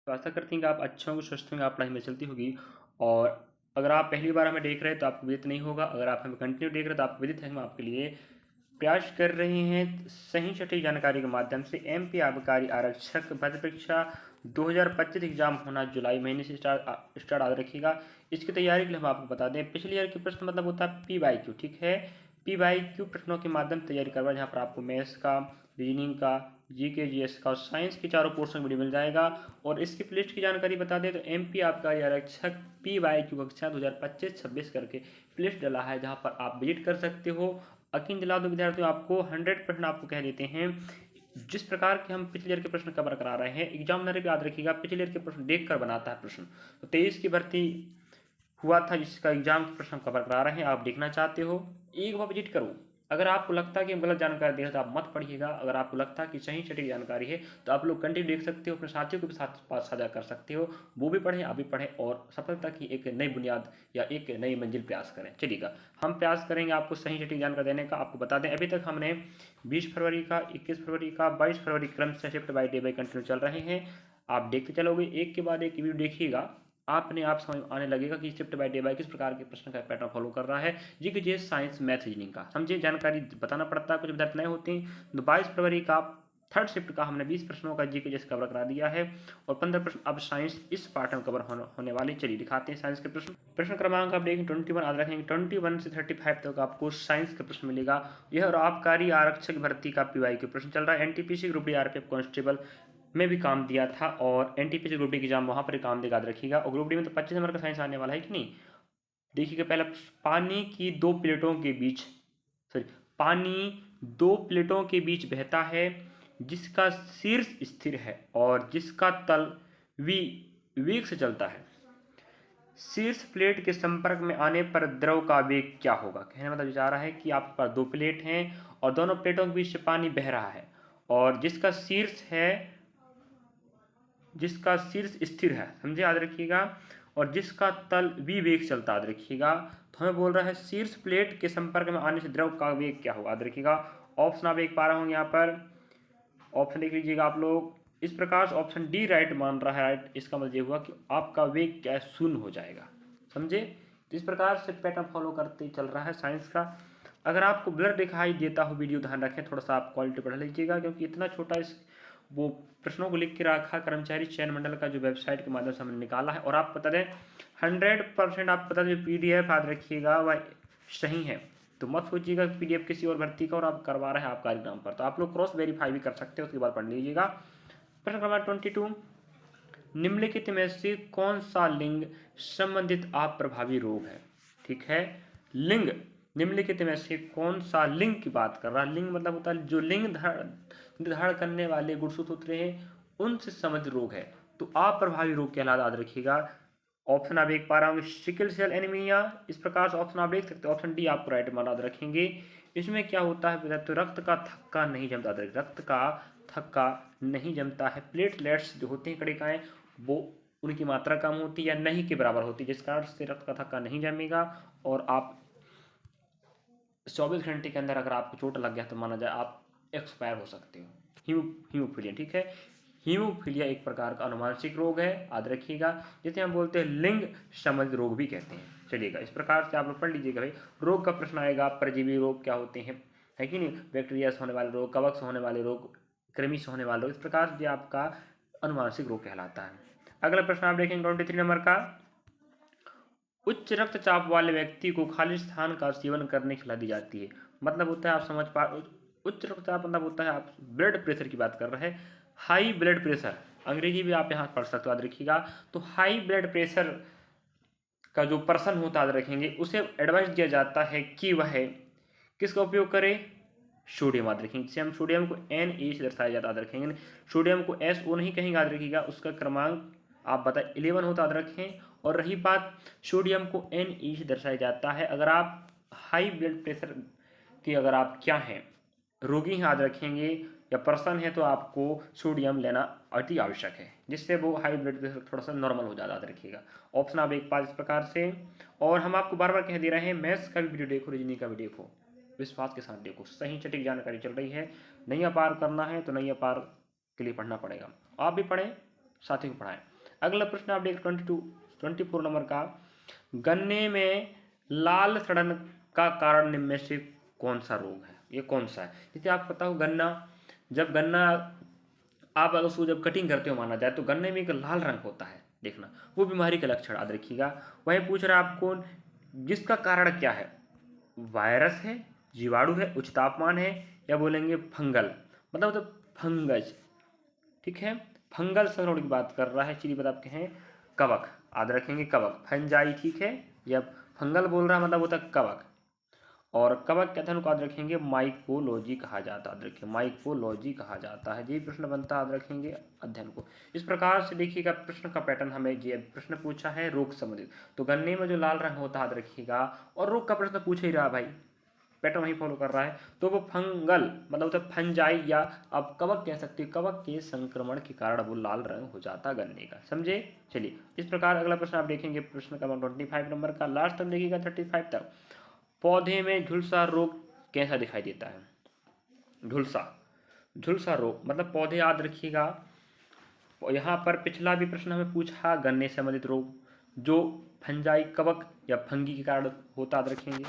तो आशा करते हैं कि आप अच्छे होंगे, स्वस्थ होंगे, आप पढ़ाई में चलती होगी। और अगर आप पहली बार हमें देख रहे हैं तो आपको विदित नहीं होगा, अगर आप हमें कंटिन्यू देख रहे हैं तो आपको विदित है। हम आपके लिए प्रयास कर रहे हैं सही सटीक जानकारी के माध्यम से। एमपी आबकारी आरक्षक भर्ती परीक्षा 2025 एग्जाम होना जुलाई महीने से स्टार्ट याद रखिएगा। इसकी तैयारी के लिए हम आपको बता दें, पिछले ईयर के प्रश्न मतलब होता है PYQ, ठीक है। PYQ प्रश्नों के माध्यम से तैयारी करवा, जहाँ पर आपको मैथ्स का, रीजनिंग का, GK GS का और साइंस की चारों पोर्शन वीडियो मिल जाएगा। और इसकी प्लेलिस्ट की जानकारी बता दें तो एमपी आबकारी आरक्षक PYQ कक्षा 2025-26 करके प्लेलिस्ट डाला है, जहाँ पर आप विजिट कर सकते हो। यकीन दिला दो विद्यार्थियों, आपको 100% आपको कह देते हैं, जिस प्रकार के हम पिछले ईयर के प्रश्न कवर करा रहे हैं, एग्जामिनर भी याद रखिएगा पिछले ईयर के प्रश्न देख कर बनाता है प्रश्न। तो 23 की भर्ती हुआ था जिसका एग्जाम के प्रश्न कवर करा रहे हैं, आप देखना चाहते हो एक बार विजिट करो। अगर आपको लगता है कि हम गलत जानकारी दे रहे हैं तो आप मत पढ़िएगा, अगर आपको लगता है कि सही सटीक जानकारी है तो आप लोग कंटिन्यू देख सकते हो, अपने साथियों के भी साथ साझा कर सकते हो, वो भी पढ़ें आप भी पढ़ें और सफलता की एक नई बुनियाद या एक नई मंजिल प्रयास करें। चलिएगा, हम प्रयास करेंगे आपको सही सटीक जानकारी देने का। आपको बता दें अभी तक हमने 20 फरवरी का, 21 फरवरी का, 22 फरवरी क्रम से shift by day by continue चल रहे हैं। आप देखते चलोगे, एक के बाद एक वीडियो देखिएगा, आपने आप समझ आने लगेगा कि शिफ्ट बाय डे बाय किस प्रकार के प्रश्न का पैटर्न फॉलो कर रहा है। जी साइंस मैथ रीजनिंग का समझे, जानकारी बताना पड़ता है, कुछ विद्यार्थी नए होते हैं। तो 22 फरवरी का थर्ड शिफ्ट का हमने 20 प्रश्नों का जी कवर करा दिया है और 15 प्रश्न अब साइंस इस पार्ट में कवर होने वाले। चलिए दिखाते हैं साइंस के प्रश्न। प्रश्न क्रमांक आप देखें 21 याद रखेंगे, 21 से 35 तक आपको साइंस का प्रश्न मिलेगा। यह और आबकारी आरक्षक भर्ती का PYQ प्रश्न चल रहा है। NTPC group D RPF constable में भी काम दिया था और NTPC ग्रुप डी की एग्जाम वहां पर काम देगा, याद रखिएगा। और ग्रुप डी में तो 25 नंबर का साइंस आने वाला है कि नहीं। देखिएगा पहला, पानी की दो प्लेटों के बीच, सॉरी, पानी दो प्लेटों के बीच बहता है, जिसका शीर्ष स्थिर है और जिसका तल वेग से चलता है। शीर्ष प्लेट के संपर्क में आने पर द्रव का वेग क्या होगा। कहने मतलब विचार रहा है कि आपके पास दो प्लेट हैं और दोनों प्लेटों के बीच से पानी बह रहा है और जिसका शीर्ष स्थिर है, समझे, याद रखिएगा, और जिसका तल वेग चलता है, याद रखिएगा। तो हमें बोल रहा है शीर्ष प्लेट के संपर्क में आने से द्रव का वेग क्या होगा, याद रखिएगा। ऑप्शन आप देख पा रहे होंगे यहाँ पर, ऑप्शन देख लीजिएगा आप लोग। इस प्रकार से ऑप्शन डी राइट मान रहा है, राइट। इसका मतलब ये हुआ कि आपका वेग क्या है, शून्य हो जाएगा, समझे। तो इस प्रकार से पैटर्न फॉलो करते चल रहा है साइंस का। अगर आपको ब्लर दिखाई देता हो वीडियो, ध्यान रखें, थोड़ा सा आप क्वालिटी बढ़ा लीजिएगा, क्योंकि इतना छोटा इस वो प्रश्नों को लिख के रखा कर्मचारी चयन मंडल का जो वेबसाइट के माध्यम से हमने निकाला है। और आप बता दें 100% आप बता दें PDF याद रखिएगा वह सही है, तो मत सोचिएगा PDF किसी और भर्ती का और आप करवा रहे हैं आपका एग्जाम पर। तो आप लोग क्रॉस वेरीफाई भी कर सकते हो, उसके बाद पढ़ लीजिएगा। प्रश्न नंबर 22, निम्नलिखित में से कौन सा लिंग संबंधित आप प्रभावी रोग है। ठीक है, लिंग, निम्नलिखित में से कौन सा लिंग की बात कर रहा है। लिंग मतलब होता है जो लिंग निर्धारण करने वाले गुणसूत्र हैं उनसे संबंधित रोग है, तो आप प्रभावी रोग कहलाता, याद रखिएगा। ऑप्शन आप देख पा रहे होंगे, सिकल सेल एनीमिया। इस प्रकार से ऑप्शन आप देख सकते हो, ऑप्शन डी आपको राइट मान याद रखेंगे। इसमें क्या होता है तो रक्त का थक्का नहीं जमता, रक्त का थक्का नहीं जमता है। प्लेटलेट्स जो होते हैं कणिकाएं, वो उनकी मात्रा कम होती है या नहीं के बराबर होती है, जिस कारण से रक्त का थक्का नहीं जमेगा और आप 24 घंटे के अंदर अगर आपको चोट लग गया तो माना जाए आप एक्सपायर हो सकते हो। हीमोफीलिया, ठीक है, हीमोफीलिया एक प्रकार का अनुवांशिक रोग है, याद रखिएगा, जिसे हम बोलते हैं लिंग संबंधित रोग भी कहते हैं। चलिएगा, इस प्रकार से आप लोग पढ़ लीजिएगा भाई। रोग का प्रश्न आएगा, परजीवी रोग क्या होते हैं, है कि नहीं, बैक्टीरिया से होने वाले रोग, कवक से होने वाले रोग, कृमि से होने वाले रोग, इस प्रकार से आपका अनुवांशिक रोग कहलाता है। अगला प्रश्न आप देखेंगे 23 नंबर का, उच्च रक्तचाप वाले व्यक्ति को खाली स्थान का सेवन करने की सलाह दी जाती है। मतलब होता है, आप समझ पा, उच्च रक्तचाप मतलब होता है आप ब्लड प्रेशर की बात कर रहे हैं, हाई ब्लड प्रेशर, अंग्रेजी भी आप यहाँ पढ़ सकते हो, याद रखिएगा। तो हाई ब्लड प्रेशर का जो पर्सन होता है, याद रखेंगे, उसे एडवाइस दिया जाता है कि वह किसका उपयोग करे, सोडियम, याद रखेंगे। जिसे हम सोडियम को Na से दर्शाया जाता है, याद रखेंगे। सोडियम को SO नहीं कहेंगे, याद रखिएगा, उसका क्रमांक आप बताए 11 होता, याद रखें। और रही बात, सोडियम को Na से दर्शाया जाता है। अगर आप हाई ब्लड प्रेशर के अगर आप क्या हैं, रोगी याद रखेंगे या पर्सन है, तो आपको सोडियम लेना अति आवश्यक है, जिससे वो हाई ब्लड प्रेशर थोड़ा सा नॉर्मल हो जाता, याद रखिएगा। ऑप्शन आप एक पास इस प्रकार से। और हम आपको बार बार कह दे रहे हैं, मैथ्स का भी वीडियो देखो, रीजनिंग का भी देखो, विश्वास के साथ देखो, सही सटीक जानकारी चल रही है। नैया पार करना है तो नैया पार के लिए पढ़ना पड़ेगा, आप भी पढ़ें, साथी को पढ़ाएं। अगला प्रश्न आप देख 24 नंबर का, गन्ने में लाल सड़न का कारण निम्न में से कौन सा रोग है? ये कौन सा है? जैसे आपको पता हो जब गन्ना आप अगर उसको जब कटिंग करते हो माना जाए तो गन्ने में एक लाल रंग होता है, देखना वो बीमारी का लक्षण याद रखिएगा। वही पूछ रहा है आपको जिसका कारण क्या है, वायरस है, जीवाणु है, उच्च तापमान है, या बोलेंगे फंगल, मतलब तो फंगस, ठीक है, फंगल संक्रमण की बात कर रहा है। चलिए बता आपके हैं कवक, याद रखेंगे कवक, फंजाई, ठीक है, या फंगल बोल रहा है मतलब होता है कवक, और कवक के अध्ययन को याद रखेंगे माइकोलॉजी कहा जाता है, याद रखिए माइकोलॉजी कहा जाता है। ये प्रश्न बनता है, याद रखेंगे अध्ययन को। इस प्रकार से देखिएगा प्रश्न का पैटर्न, हमें ये प्रश्न पूछा है रोग संबंधित, तो गन्ने में जो लाल रंग होता है याद रखिएगा, और रोग का प्रश्न पूछ ही रहा भाई, पैटर्न वही फॉलो कर रहा है, तो वो फंगल मतलब होता है फंजाई, या आप कवक कह सकते हो, कवक के संक्रमण के कारण वो लाल रंग हो जाता है गन्ने का, समझे। चलिए इस प्रकार अगला प्रश्न आप देखेंगे प्रश्न क्रमांक 25 नंबर का, लास्ट तक देखिएगा 35 तक। पौधे में झुलसा रोग कैसा दिखाई देता है? झुलसा रोग मतलब पौधे, याद रखिएगा यहाँ पर पिछला भी प्रश्न हमें पूछा गन्ने से संबंधित रोग, जो फंजाई कवक या फंगी के कारण होता, याद रखेंगे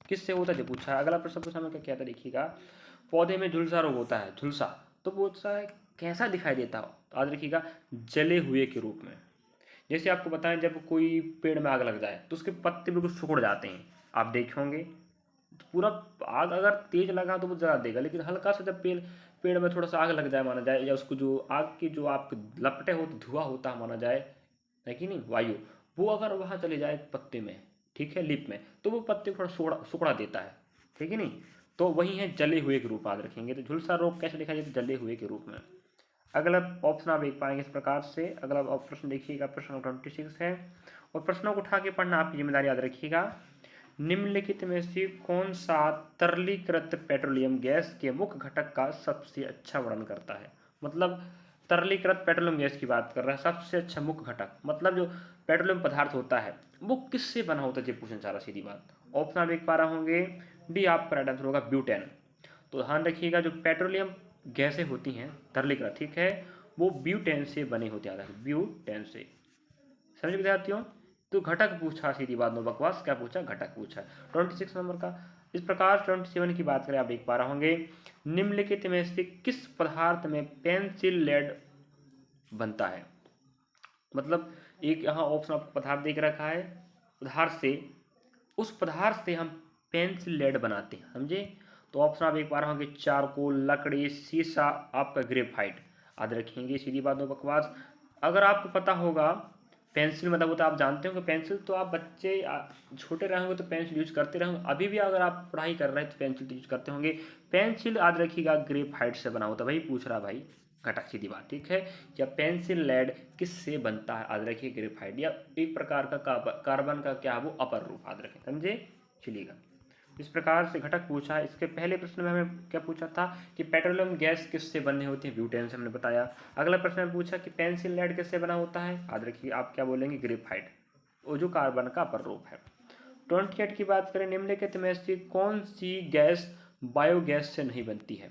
किससे होता है पूछा। अगला प्रश्न पूछा हमें क्या था, देखिएगा पौधे में झुलसा रोग होता है, झुलसा तो पूछा है कैसा दिखाई देता हो, याद रखिएगा जले हुए के रूप में। जैसे आपको बताएं जब कोई पेड़ में आग लग जाए तो उसके पत्ते बिल्कुल सिकुड़ जाते हैं, आप देखे होंगे, तो पूरा आग अगर तेज लगा तो वो जला देगा, लेकिन हल्का सा जब पेड़ में थोड़ा सा आग लग जाए माना जाए, या उसको जो आग की जो आप लपटे होते धुआं होता माना जाए, है कि नहीं, वायु, वो अगर वहाँ चले जाए पत्ते में, ठीक है, लिप में, तो वो पत्ते को थोड़ा सुखड़ा देता है, ठीक है नहीं, तो वही है जले हुए के रूप, याद रखेंगे। तो झुलसा रोग कैसे देखा जाए, जले हुए के रूप में। अगला ऑप्शन आप देख पाएंगे इस प्रकार से। अगला प्रश्न देखिएगा प्रश्न 26 है, और प्रश्नों को उठा के पढ़ना आपकी जिम्मेदारी, याद रखिएगा। निम्नलिखित में से कौन सा तरलीकृत पेट्रोलियम गैस के मुख्य घटक का सबसे अच्छा वर्णन करता है? मतलब तरलीकृत पेट्रोलियम गैस की बात कर रहा है, सबसे अच्छा मुख्य घटक मतलब जो पेट्रोलियम पदार्थ होता है वो किससे बना होता है, ये पूछना चाह रहा, सीधी बात। ऑप्शन आप देख पा रहे होंगे, डी आपका राइट आंसर होगा ब्यूटेन। तो ध्यान रखिएगा जो पेट्रोलियम गैसें होती हैं तरलीकृत, ठीक है, वो ब्यूटेन से बने होते हैं, ब्यूटेन से, समझ विद्यार्थियों। तो घटक पूछा, सीधी बात, नो बकवास, क्या पूछा, घटक पूछा। 26 नंबर का इस प्रकार 27 की बात करें, आप देख पा रहे होंगे, निम्नलिखित में से किस पदार्थ में पेंसिल लेड बनता है? मतलब एक यहाँ ऑप्शन आपको पदार्थ देख रखा है, पदार्थ से, उस पदार्थ से हम पेंसिल लेड बनाते हैं, समझे। तो ऑप्शन आप एक बार होंगे चारकोल, लकड़ी, शीशा, आपका ग्रेफाइट, याद रखेंगे, सीधी बात, दो बकवास। अगर आपको पता होगा पेंसिल मतलब होता है, आप जानते हो कि पेंसिल तो आप बच्चे छोटे रहेंगे तो पेंसिल यूज करते रहेंगे, अभी भी अगर आप पढ़ाई कर रहे हैं तो पेंसिल तो यूज करते होंगे। पेंसिल याद रखिएगा ग्रेफाइट से बना होता है, वही पूछ रहा भाई घटक, सीधी बात, ठीक है। या पेंसिल लेड किससे बनता है, याद रखिए ग्रेफाइट, या एक प्रकार का कार्बन का क्या है वो अपर रूप, याद रखें, समझे। चलिएगा इस प्रकार से घटक पूछा है। इसके पहले प्रश्न में हमें क्या पूछा था कि पेट्रोलियम गैस किससे बने होती है, ब्यूटेन से, हमने बताया। अगला प्रश्न में पूछा कि पेंसिल लेड किससे बना होता है, याद रखिए आप क्या बोलेंगे, ग्रेफाइट, वो जो कार्बन का अपर रूप है। 28 की बात करें, निम्नलिखित में से कौन सी गैस बायोगैस से नहीं बनती है?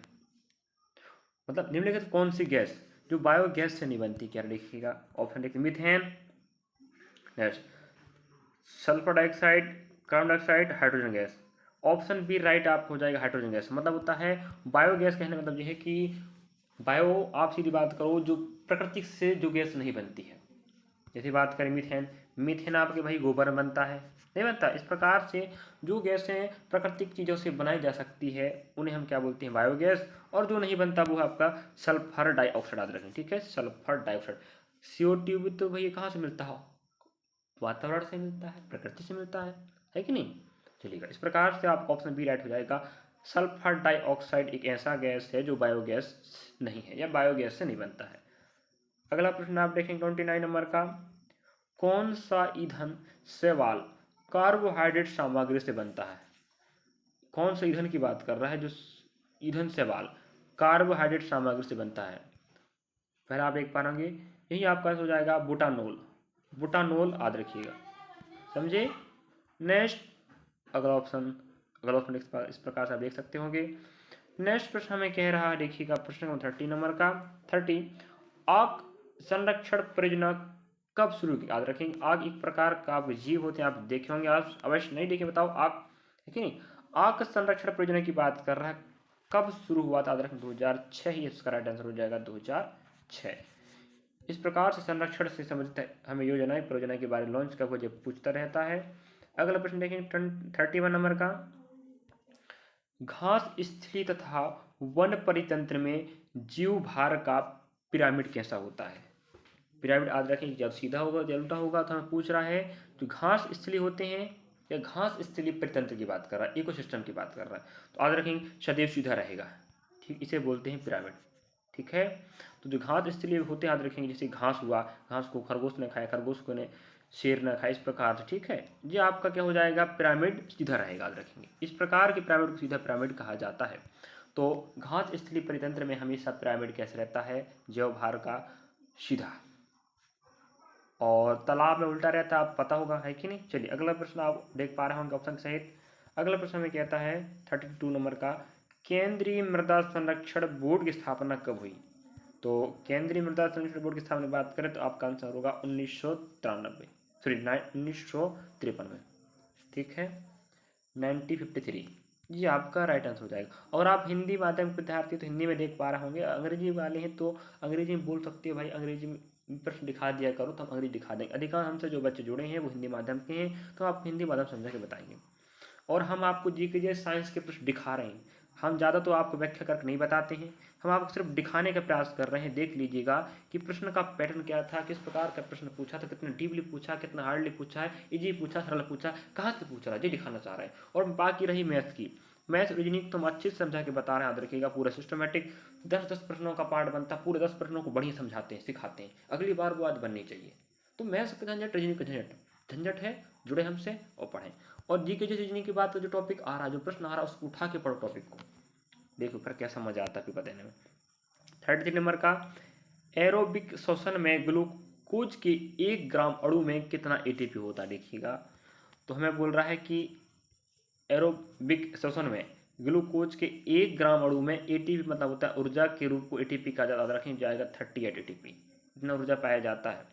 मतलब निम्नलिखित कौन सी गैस जो बायोगैस से नहीं बनती, क्या देखिएगा ऑप्शन देखिए, methane, next sulphur dioxide, carbon dioxide, hydrogen gas. Option B right आपको हो जाएगा हाइड्रोजन गैस। मतलब होता है बायोगैस कहने का मतलब ये है कि बायो, आप सीधी बात करो जो प्रकृति से जो गैस नहीं बनती है, जैसे बात करें मीथेन, मीथेन आपके भाई गोबर में बनता है, नहीं बनता। इस प्रकार से जो गैसें प्राकृतिक चीज़ों से बनाई जा सकती है उन्हें हम क्या बोलते हैं, बायोगैस, और जो नहीं बनता वो आपका सल्फर डाइऑक्साइड, याद रखें, ठीक है, सल्फर डाइऑक्साइड। CO2 भी तो भाई कहाँ से मिलता हो, वातावरण से मिलता है, प्रकृति से मिलता है कि नहीं। चलिएगा इस प्रकार से आपका ऑप्शन बी राइट हो जाएगा। सल्फर डाइऑक्साइड एक ऐसा गैस है जो बायोगैस नहीं है या बायोगैस से नहीं बनता है। अगला प्रश्न आप देखेंगे 29 नंबर का, कौन सा ईंधन शैवाल कार्बोहाइड्रेट सामग्री से बनता है? कौन सा ईंधन की बात कर रहा है जो ईंधन शैवाल कार्बोहाइड्रेट सामग्री से बनता है? पहले आप देख पाएंगे, यही आपका हो जाएगा बुटानोल, बुटानोल, याद रखिएगा, समझे। नेक्स्ट अगला ऑप्शन इस प्रकार से आप देख सकते होंगे। नेक्स्ट प्रश्न हमें कह रहा है, देखिएगा प्रश्न 30 नंबर का, 30, आग संरक्षण परियोजना कब शुरू की, याद रखेंगे। आग एक प्रकार का आप जीव होते हैं, आप देखे होंगे, आप अवश्य नहीं देखे, बताओ आग है कि नहीं। आग संरक्षण परियोजना की बात कर रहा है, कब शुरू हुआ था, याद रखें 2006 ही इसका राइट आंसर हो जाएगा, 2006। इस प्रकार से संरक्षण से संबंधित हमें योजनाएं परियोजना के बारे में लॉन्च कब हो पूछता रहता है। अगला प्रश्न देखें 31 नंबर का, घास स्थली तथा वन परितंत्र में जीव भार का पिरामिड कैसा होता है। पिरामिड याद रखें, जब सीधा होगा जब उल्टा होगा, तो हमें पूछ रहा है तो घास स्थली होते हैं या घास स्थली परितंत्र की बात कर रहा है, इकोसिस्टम की बात कर रहा है, तो याद रखेंगे सदैव सीधा रहेगा, ठीक, इसे बोलते हैं पिरामिड, ठीक है। तो जो घास स्थली होते हैं याद रखेंगे, जैसे घास हुआ, घास को खरगोश ने खाया, खरगोश को ने शेर न खाया, इस प्रकार से, ठीक है। ये आपका क्या हो जाएगा, पिरामिड सीधा रहेगा, याद रखेंगे। इस प्रकार के पिरामिड को सीधा पिरामिड कहा जाता है। तो घास स्थली परितंत्र में हमेशा पिरामिड कैसे रहता है, जैव भार का सीधा, और तालाब में उल्टा रहता है, आप पता होगा, है कि नहीं। चलिए अगला प्रश्न आप देख पा रहे होंगे ऑप्शन के सहित। अगला प्रश्न में कहता है 32 नंबर का, केंद्रीय मृदा संरक्षण बोर्ड की स्थापना कब हुई। तो केंद्रीय मृदा संरक्षण बोर्ड की स्थापना की बात करें तो आपका आंसर होगा 1953, सॉरी 1953 में, ठीक है, 1953, ये आपका राइट आंसर हो जाएगा। और आप हिंदी माध्यम के विद्यार्थी तो हिंदी में देख पा रहे होंगे, अंग्रेजी वाले हैं तो अंग्रेजी में बोल सकते हो भाई, अंग्रेजी में प्रश्न दिखा दिया करो तो हम अंग्रेजी दिखा देंगे। अधिकांश हमसे जो बच्चे जुड़े हैं वो हिंदी माध्यम के हैं, तो आप हिंदी माध्यम समझा के बताएंगे। और हम आपको जीके जैसे साइंस के प्रश्न दिखा रहे हैं, हम ज़्यादा तो आपको व्याख्या करके नहीं बताते हैं, हम आपको सिर्फ दिखाने का प्रयास कर रहे हैं। देख लीजिएगा कि प्रश्न का पैटर्न क्या था, किस प्रकार का प्रश्न पूछा था, कितना डीपली पूछा, कितना हार्डली पूछा है, इजी पूछा, सरल पूछा, कहाँ से पूछ रहा है, ये दिखाना चाह रहे हैं। और बाकी रही मैथ्स की, मैथ्स रीजनिंग तो हम अच्छे से समझा के बता रहे हैं, याद रखिएगा। पूरा सिस्टमेटिक 10-10 प्रश्नों का पार्ट बनता, पूरे 10 प्रश्नों को बढ़िया समझाते हैं, सिखाते हैं, अगली बार वो आज बननी चाहिए। तो मैथ्स का झंझट, रीजनिंग का झंझट है, जुड़े हमसे और पढ़ें। और जी के जो रीजनिंग की बात, जो टॉपिक आ रहा है, जो प्रश्न आ रहा है, उसको उठा के पढ़ो टॉपिक को, देखो फिर कैसा मजा आता है पेपर देने में। 33 नंबर का, एरोबिक श्वसन में ग्लूकोज के 1 ग्राम अणु में कितना एटीपी होता है, देखिएगा। तो हमें बोल रहा है कि एरोबिक श्वसन में ग्लूकोज के 1 ग्राम अणु में एटीपी मतलब होता है ऊर्जा के रूप को, एटीपी का याद रखें जाएगा 38 एटीपी, इतना ऊर्जा पाया जाता है।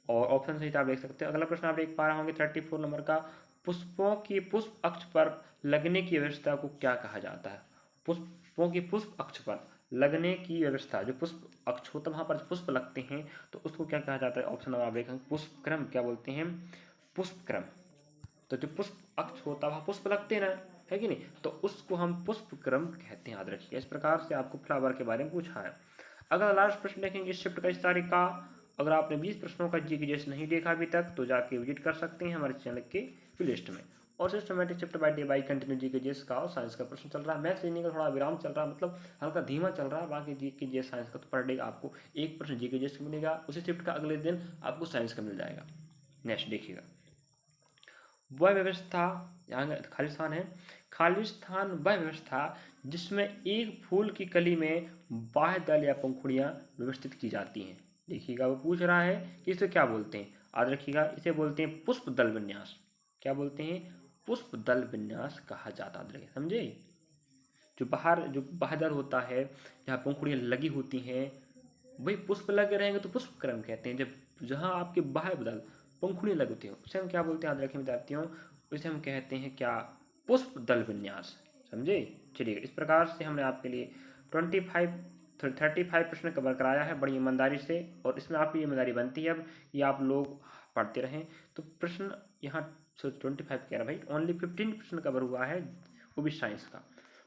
और ऑप्शन सहित आप देख सकते हैं। अगला प्रश्न आप देख पा रहे होंगे 34 नंबर का, पुष्पों की पुष्प अक्ष पर लगने की व्यवस्था को क्या कहा जाता है। पुष्पों की पुष्प अक्ष पर लगने की व्यवस्था, जो पुष्प अक्ष होता है वहां पर पुष्प लगते हैं, तो उसको क्या कहा जाता है। ऑप्शन आप देखेंगे पुष्पक्रम, क्या बोलते हैं, पुष्पक्रम। तो जो पुष्प अक्ष होता है वहाँ पुष्प लगते हैं ना, है कि नहीं, तो उसको हम पुष्पक्रम कहते हैं, याद रखिए। इस प्रकार से आपको फ्लावर के बारे में पूछा है। अगर लास्ट प्रश्न देखेंगे इस शिफ्ट का, इस तारीख का, अगर आपने 20 प्रश्नों का जी के जैसे नहीं देखा अभी तक तो जाके विजिट कर सकते हैं हमारे चैनल के प्लेलिस्ट में। और systematic chapter by day by continue जी के जेस का और साइंस का प्रश्न चल रहा है। मैथ्स रीजनिंग का थोड़ा विराम चल रहा है, मतलब हल्का धीमा चल रहा है। बाकी जी के जेस साइंस का तो पर डे आपको एक प्रश्न जी के जेस मिलेगा, उसी शिफ्ट का अगले दिन आपको साइंस का मिल जाएगा। नेक्स्ट देखिएगा, वह व्यवस्था, यहाँ खालिस्तान है, खालिस्तान वह व्यवस्था जिसमें एक फूल की कली में बाह्य दल या पंखुड़ियाँ व्यवस्थित की जाती हैं। देखिएगा वो पूछ रहा है कि इसे क्या बोलते हैं, याद रखिएगा इसे बोलते हैं पुष्प दल विन्यास। क्या बोलते हैं, पुष्प दल विन्यास कहा जाता है, समझे। जो बाह्य दल होता है, जहाँ पंखुड़ियाँ लगी होती हैं, वही पुष्प लगे रहेंगे तो पुष्प क्रम कहते हैं। जब जहाँ आपके बाह्य दल पंखुड़ियाँ लगी होती हैं उसे हम क्या बोलते हैं, याद रखें विद्यार्थियों, उसे हम कहते हैं क्या, पुष्प दल विन्यास, समझे। चलिए इस प्रकार से हमने आपके लिए 35 प्रश्न कवर कराया है बड़ी ईमानदारी से, और इसमें आपकी ईमानदारी बनती है अब कि आप लोग पढ़ते रहें। तो प्रश्न यहाँ 25 कह रहा भाई, ओनली 15 प्रश्न कवर हुआ है, वो भी साइंस का।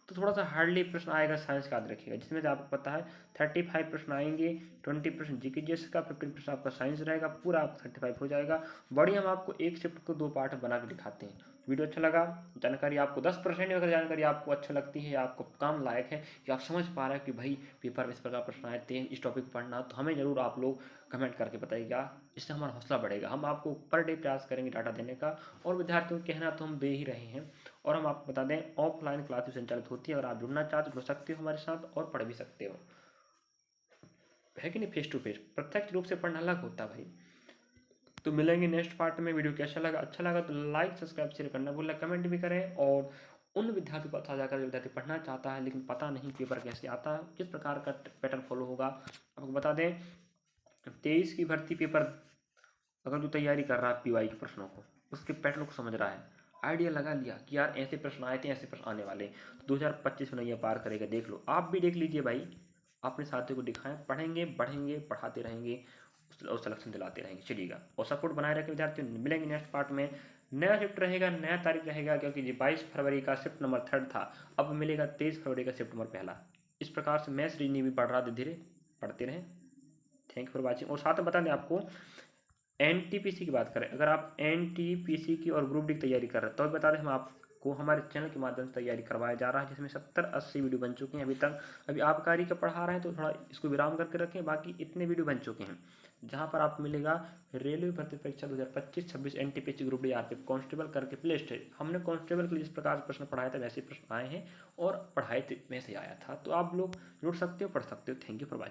तो थोड़ा सा हार्डली प्रश्न आएगा साइंस का, याद रखिएगा, जिसमें से आपको पता है 35 प्रश्न आएंगे, 20% जीके जीएस का, 15% आपका साइंस रहेगा, पूरा आपका 35 हो जाएगा। बड़ी हम आपको एक शिफ्ट को 2 पार्ट बना के दिखाते हैं। वीडियो अच्छा लगा, जानकारी आपको 10% अगर जानकारी आपको अच्छी लगती है, आपको काम लायक है, कि आप समझ पा रहे हैं कि भाई पेपर में इस प्रकार प्रश्न आए थे, इस टॉपिक पढ़ना, तो हमें जरूर आप लोग कमेंट करके बताइएगा, इससे हमारा हौसला बढ़ेगा। हम आपको पर डे प्रयास करेंगे डाटा देने का, और विद्यार्थियों को कहना तो हम दे ही रहे हैं। और हम आपको बता दें ऑफलाइन क्लास भी संचालित होती है, अगर आप जुड़ना चाहते हो जुड़ सकते हो हमारे साथ और पढ़ भी सकते हो, है कि नहीं। फेस टू फेस प्रत्यक्ष रूप से पढ़ना अलग होता है भाई। तो मिलेंगे नेक्स्ट पार्ट में। वीडियो कैसा लगा, अच्छा लगा तो लाइक सब्सक्राइब शेयर करना भूलना, कमेंट भी करें। और उन विद्यार्थियों को साझा करें, विद्यार्थी पढ़ना चाहता है लेकिन पता नहीं पेपर कैसे आता है, किस प्रकार का पैटर्न फॉलो होगा। आपको बता दें 23 की भर्ती पेपर अगर जो तैयारी कर रहा है पीवाई के प्रश्नों को, उसके पैटर्न को समझ रहा है, आइडिया लगा लिया कि यार ऐसे प्रश्न आए थे, ऐसे प्रश्न आने वाले, तो 2025 में नैया पार करेगा। देख लो, आप भी देख लीजिए भाई, अपने साथियों को दिखाएं, पढ़ेंगे बढ़ेंगे, पढ़ाते रहेंगे और सिलेक्शन दिलाते रहेंगे, चलिएगा। और सपोर्ट बनाए रखें विद्यार्थियों। मिलेंगे नेक्स्ट पार्ट में। नया शिफ्ट रहेगा, नया तारीख रहेगा, क्योंकि ये 22 फरवरी का शिफ्ट नंबर 3 था, अब मिलेगा 23 फरवरी का शिफ्ट नंबर 1। इस प्रकार से मैथ्स रीजनिंग भी पढ़ रहा, धीरे धीरे पढ़ते रहें। Thank you for watching. और साथ में बता दें आपको, एनटीपीसी की बात करें, अगर आप एनटीपीसी की और ग्रुप डी की तैयारी कर रहे हैं तो बता दें, हम आपको हमारे चैनल के माध्यम से तैयारी करवाया जा रहा है, जिसमें 70-80 वीडियो बन चुके हैं अभी तक। अभी आबकारी का पढ़ा रहे हैं तो थोड़ा इसको विराम करके रखें, बाकी इतने वीडियो बन चुके हैं जहाँ पर आपको मिलेगा रेलवे भर्ती परीक्षा 2025-26 NTPC group D RPF constable करके प्लेलिस्ट है। हमने कांस्टेबल के लिए जिस प्रकार से प्रश्न पढ़ाया था वैसे प्रश्न आए हैं और पढ़ाए थे वैसे आया था, तो आप लोग जुड़ सकते हो, पढ़ सकते हो। Thank you for watching.